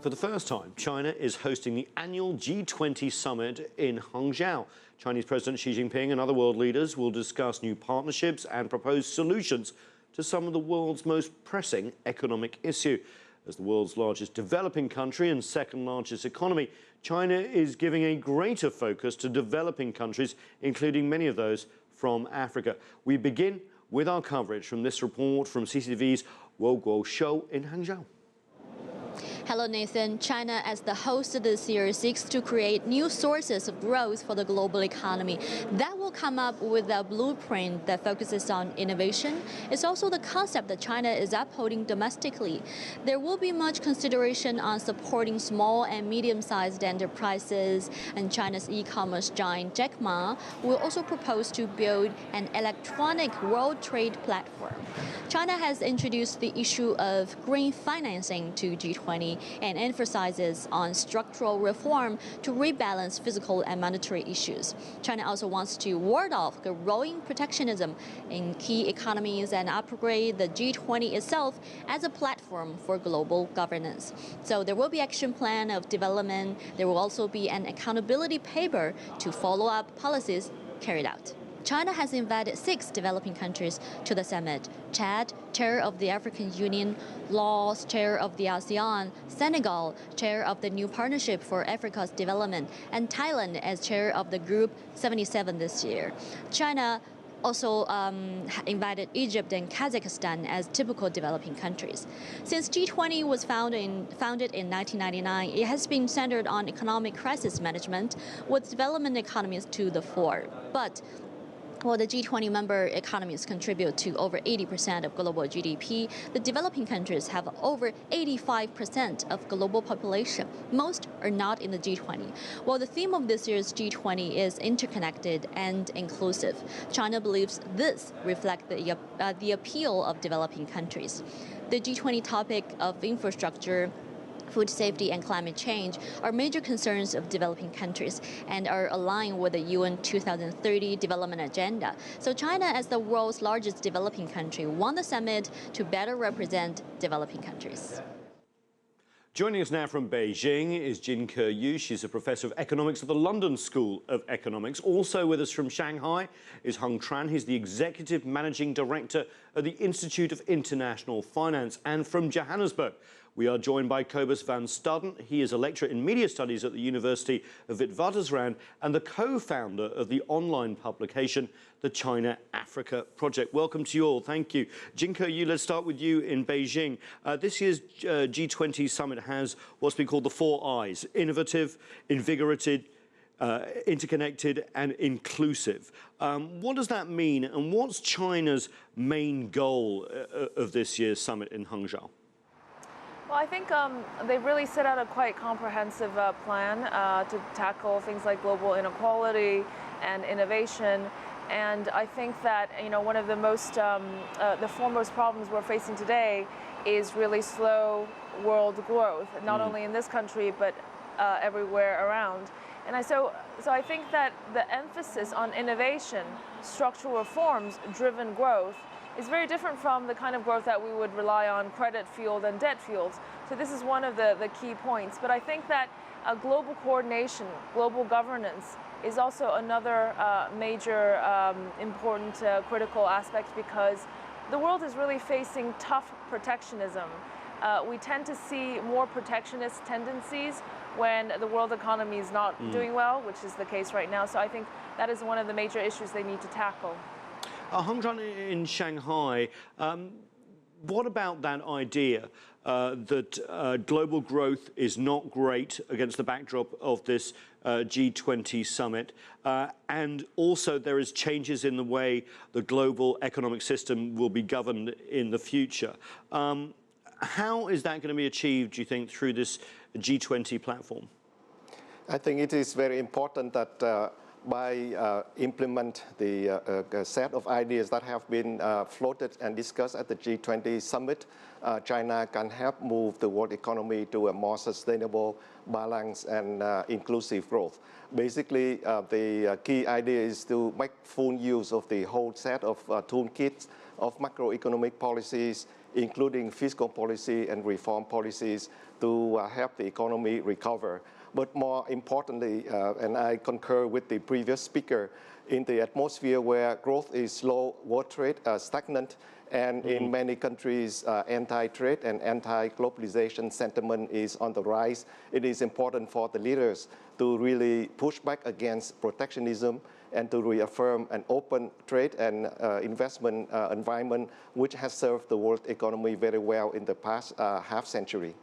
For the first time, China is hosting the annual G20 Summit in Hangzhou. Chinese President Xi Jinping and other world leaders will discuss new partnerships and propose solutions to some of the world's most pressing economic issues. As the world's largest developing country and second largest economy, China is giving a greater focus to developing countries, including many of those from Africa. We begin with our coverage from this report from CCTV's Guoxiu in Hangzhou. Hello, Nathan. China, as the host of this year, seeks to create new sources of growth for the global economy. That will come up with a blueprint that focuses on innovation. It's also the concept that China is upholding domestically. There will be much consideration on supporting small and medium-sized enterprises, and China's e-commerce giant Jack Ma will also propose to build an electronic world trade platform. China has introduced the issue of green financing to G20 and emphasizes on structural reform to rebalance physical and monetary issues. China also wants to ward off growing protectionism in key economies and upgrade the G20 itself as a platform for global governance. So there will be action plan of development. There will also be an accountability paper to follow up policies carried out. China has invited 6 developing countries to the summit: Chad, chair of the African Union; Laos, chair of the ASEAN; Senegal, chair of the New Partnership for Africa's Development; and Thailand as chair of the Group 77 this year. China also invited Egypt and Kazakhstan as typical developing countries. Since G20 was founded in 1999, it has been centered on economic crisis management, with development economies to the fore. But while the G20 member economies contribute to over 80% of global GDP, the developing countries have over 85% of global population. Most are not in the G20. While the theme of this year's G20 is interconnected and inclusive, China believes this reflects the appeal of developing countries. The G20 topic of infrastructure, food safety, and climate change are major concerns of developing countries and are aligned with the UN 2030 development agenda. So China, as the world's largest developing country, won the summit to better represent developing countries. Joining us now from Beijing is Jin Keyu. She's a professor of economics at the London School of Economics. Also with us from Shanghai is Tran. He's the executive managing director of the Institute of International Finance. And from Johannesburg, we are joined by Cobus van Staden. He is a lecturer in media studies at the University of Witwatersrand and the co-founder of the online publication, the China-Africa Project. Welcome to you all. Thank you. Jin Keyu, let's start with you in Beijing. This year's G20 summit has what's been called the 4 I's: innovative, invigorated, interconnected and inclusive. What does that mean, and what's China's main goal of this year's summit in Hangzhou? Well, I think they really set out a quite comprehensive plan to tackle things like global inequality and innovation. And I think that, one of the foremost problems we're facing today is really slow world growth, not only in this country, but everywhere around. And so I think that the emphasis on innovation, structural reforms, driven growth is very different from the kind of growth that we would rely on credit-fueled and debt-fueled. So this is one of the key points. But I think that global coordination, global governance is also another major important critical aspect, because the world is really facing tough protectionism. We tend to see more protectionist tendencies when the world economy is not doing well, which is the case right now. So I think that is one of the major issues they need to tackle. Hangzhou in Shanghai, what about that idea that global growth is not great against the backdrop of this G20 summit, and also there is changes in the way the global economic system will be governed in the future? How is that going to be achieved, do you think, through this G20 platform? I think it is very important that by implement the set of ideas that have been floated and discussed at the G20 summit, China can help move the world economy to a more sustainable, balanced, and inclusive growth. Basically, the key idea is to make full use of the whole set of toolkits of macroeconomic policies, including fiscal policy and reform policies, to help the economy recover. But more importantly, and I concur with the previous speaker, in the atmosphere where growth is slow, world trade stagnant, and in many countries, anti-trade and anti-globalization sentiment is on the rise, it is important for the leaders to really push back against protectionism and to reaffirm an open trade and investment environment which has served the world economy very well in the past half century.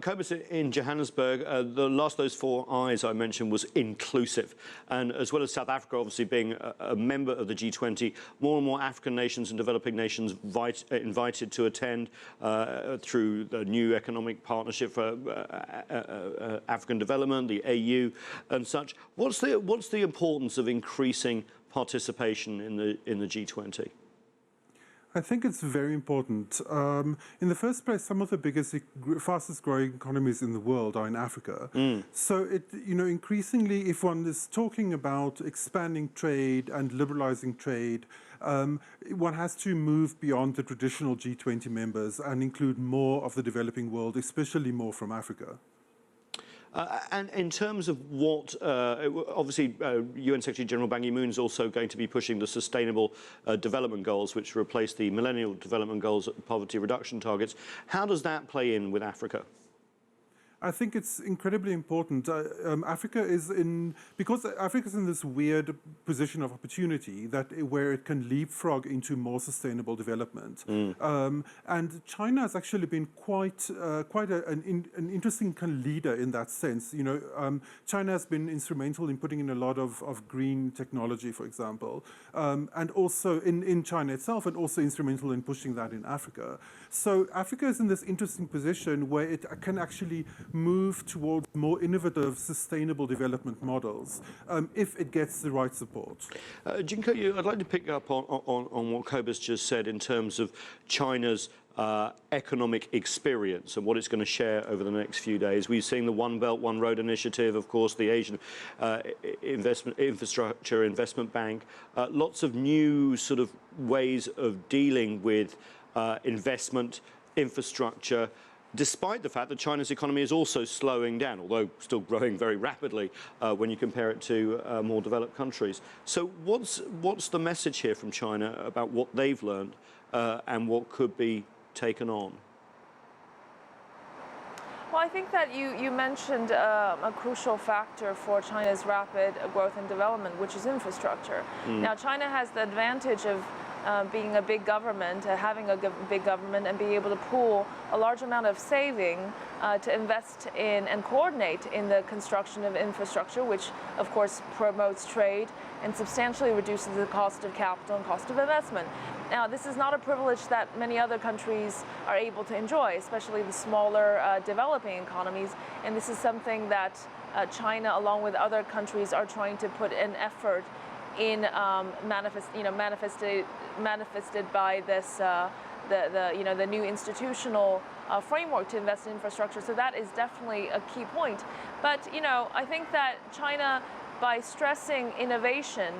Cobus, in Johannesburg, the last of those four I's I mentioned was inclusive. And as well as South Africa obviously being a member of the G20, more and more African nations and developing nations invited to attend through the new economic partnership for African development, the AU and such. What's the importance of increasing participation in the G20? I think it's very important. In the first place, some of the biggest, fastest growing economies in the world are in Africa. So increasingly, if one is talking about expanding trade and liberalizing trade, one has to move beyond the traditional G20 members and include more of the developing world, especially more from Africa. And in terms of what, obviously, UN Secretary General Ban Ki-moon is also going to be pushing the Sustainable Development Goals, which replace the Millennial Development Goals poverty reduction targets. How does that play in with Africa? I think it's incredibly important. Africa is because Africa is in this weird position of opportunity where it can leapfrog into more sustainable development. And China has actually been quite an interesting kind of leader in that sense. China has been instrumental in putting in a lot of green technology, for example, and also in China itself, and also instrumental in pushing that in Africa. So Africa is in this interesting position where it can actually move towards more innovative, sustainable development models if it gets the right support. Jin Keyu, I'd like to pick up on what Cobus just said in terms of China's economic experience and what it's going to share over the next few days. We've seen the One Belt, One Road initiative, of course, the Asian Infrastructure Investment Bank, lots of new sort of ways of dealing with investment, infrastructure, despite the fact that China's economy is also slowing down, although still growing very rapidly when you compare it to more developed countries. So what's the message here from China about what they've learned and what could be taken on? Well, I think that you mentioned a crucial factor for China's rapid growth and development, which is infrastructure. Now, China has the advantage of being a big government, having a big government, and being able to pool a large amount of saving to invest in and coordinate in the construction of infrastructure, which of course promotes trade and substantially reduces the cost of capital and cost of investment. Now, this is not a privilege that many other countries are able to enjoy, especially the smaller developing economies, and this is something that China, along with other countries, are trying to put an effort in manifested by this the new institutional framework to invest in infrastructure. So that is definitely a key point. But I think that China, by stressing innovation,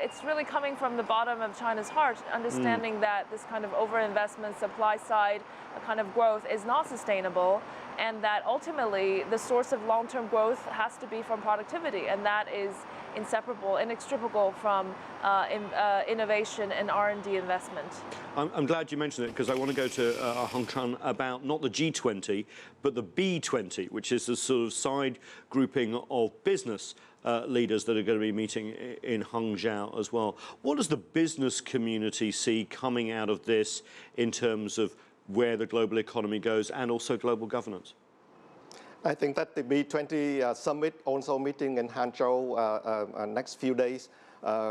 it's really coming from the bottom of China's heart, understanding that this kind of overinvestment, supply side kind of growth is not sustainable, and that ultimately the source of long-term growth has to be from productivity, and that is inseparable, inextricable from innovation and R&D investment. I'm glad you mentioned it, because I want to go to Hangzhou about not the G20, but the B20, which is the sort of side grouping of business leaders that are going to be meeting in Hangzhou as well. What does the business community see coming out of this in terms of where the global economy goes and also global governance? I think that the B20 Summit, also meeting in Hangzhou next few days,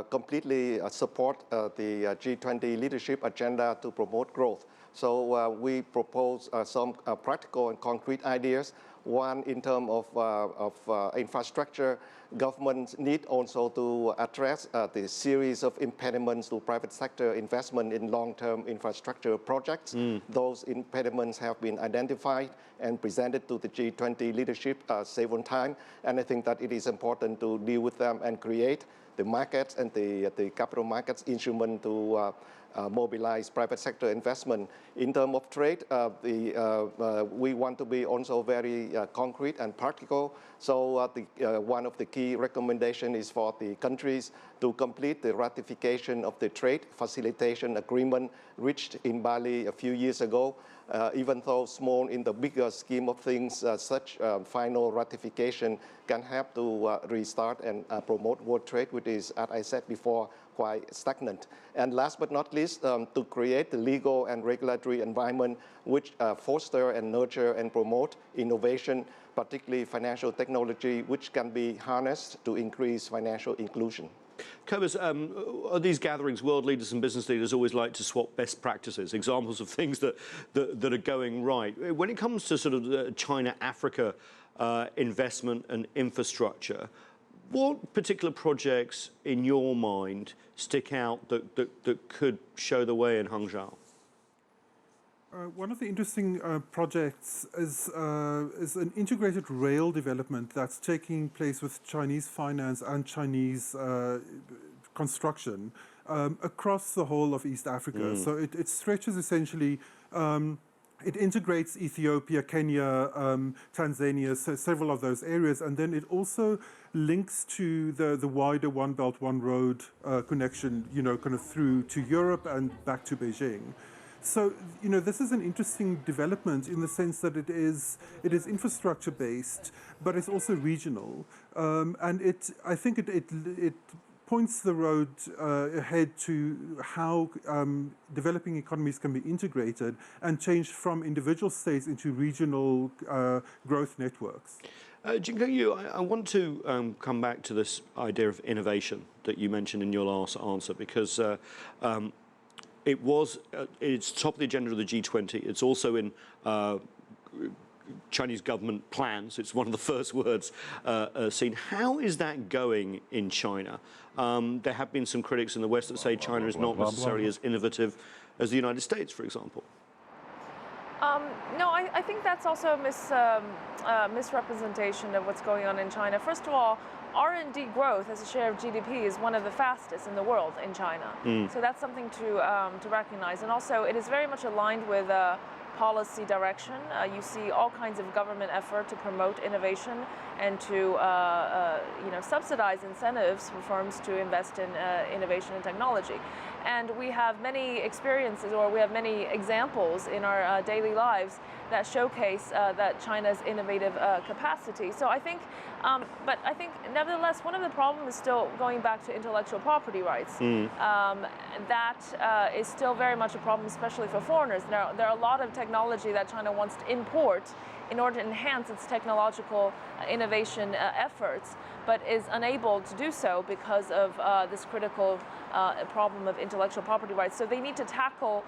completely support the G20 leadership agenda to promote growth. So we propose some practical and concrete ideas. One, in terms of infrastructure, governments need also to address the series of impediments to private sector investment in long-term infrastructure projects. Those impediments have been identified and presented to the G20 leadership several times, and I think that it is important to deal with them and create the markets and the capital markets instrument to mobilize private sector investment. In terms of trade, we want to be also very concrete and practical. So one of the key recommendations is for the countries to complete the ratification of the trade facilitation agreement reached in Bali a few years ago. Even though small in the bigger scheme of things, such final ratification can help to restart and promote world trade, which is, as I said before, quite stagnant. And last but not least, to create the legal and regulatory environment which foster and nurture and promote innovation, particularly financial technology, which can be harnessed to increase financial inclusion. Cobus, at these gatherings, world leaders and business leaders always like to swap best practices, examples of things that are going right. When it comes to sort of China-Africa investment and infrastructure, what particular projects in your mind stick out that could show the way in Hangzhou? One of the interesting projects is an integrated rail development that's taking place with Chinese finance and Chinese construction across the whole of East Africa. So it stretches essentially, it integrates Ethiopia, Kenya, Tanzania, so several of those areas, and then it also links to the wider One Belt, One Road connection, you know, kind of through to Europe and back to Beijing. So, you know, this is an interesting development in the sense that it is infrastructure based, but it's also regional, and I think it points the road ahead to how developing economies can be integrated and changed from individual states into regional growth networks. Jin Keyu, I want to come back to this idea of innovation that you mentioned in your last answer, because it's top of the agenda of the G20. It's also in Chinese government plans. It's one of the first words seen. How is that going in China? There have been some critics in the West that say China is not necessarily as innovative as the United States, for example. No, I think that's also a misrepresentation of what's going on in China. First of all, R&D growth as a share of GDP is one of the fastest in the world in China. So that's something to recognize. And also, it is very much aligned with policy direction. You see all kinds of government effort to promote innovation and to subsidize incentives for firms to invest in innovation and technology. And we have many experiences, or we have many examples in our daily lives that showcase that China's innovative capacity. So I think, but I think nevertheless, one of the problems is still going back to intellectual property rights. That is still very much a problem, especially for foreigners. There are a lot of technology that China wants to import in order to enhance its technological innovation efforts, but is unable to do so because of this critical problem of intellectual property rights. So they need to tackle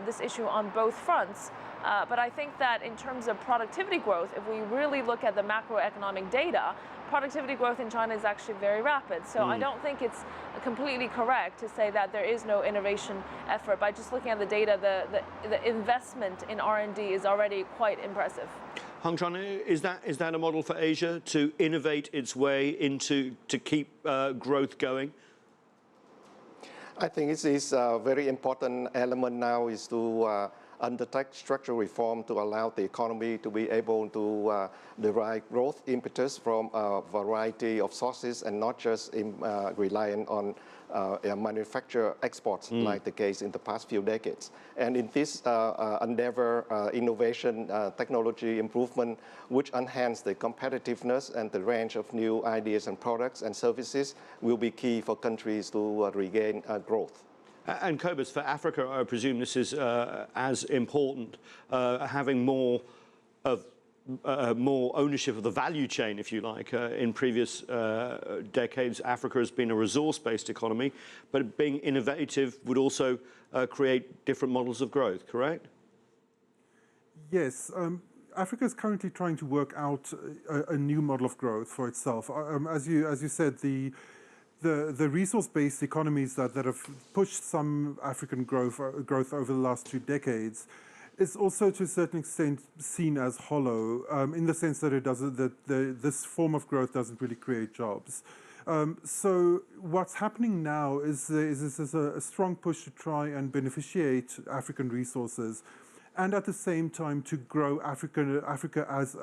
this issue on both fronts. But I think that in terms of productivity growth, if we really look at the macroeconomic data, productivity growth in China is actually very rapid. So I don't think it's completely correct to say that there is no innovation effort. By just looking at the data, the investment in R&D is already quite impressive. Hang Tran, is that a model for Asia to innovate its way into, to keep growth going? I think it is a very important element now is to undertake structural reform to allow the economy to be able to derive growth impetus from a variety of sources and not just reliant on manufacture exports like the case in the past few decades. And in this endeavor, innovation, technology improvement, which enhance the competitiveness and the range of new ideas and products and services will be key for countries to regain growth. And Cobus, for Africa, I presume this is as important, having more ownership of the value chain, if you like. In previous decades, Africa has been a resource-based economy, but being innovative would also create different models of growth, correct? Yes. Africa is currently trying to work out a new model of growth for itself. As you said, the resource-based economies that have pushed some African growth over the last 2 decades is also to a certain extent seen as hollow in the sense that it doesn't, this form of growth doesn't really create jobs. So what's happening now is there's a strong push to try and beneficiate African resources, and at the same time to grow Africa as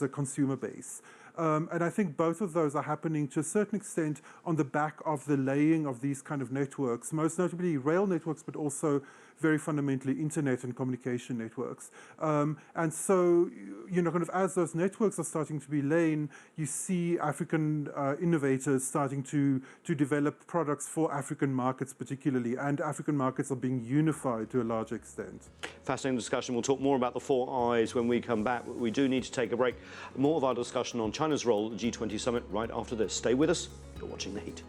a consumer base. And I think both of those are happening to a certain extent on the back of the laying of these kind of networks, most notably rail networks, but also very fundamentally internet and communication networks. And so, kind of as those networks are starting to be laid, you see African innovators starting to develop products for African markets particularly, and African markets are being unified to a large extent. Fascinating discussion. We'll talk more about the 4 Eyes when we come back. We do need to take a break. More of our discussion on China's role at the G20 Summit right after this. Stay with us. You're watching The Heat.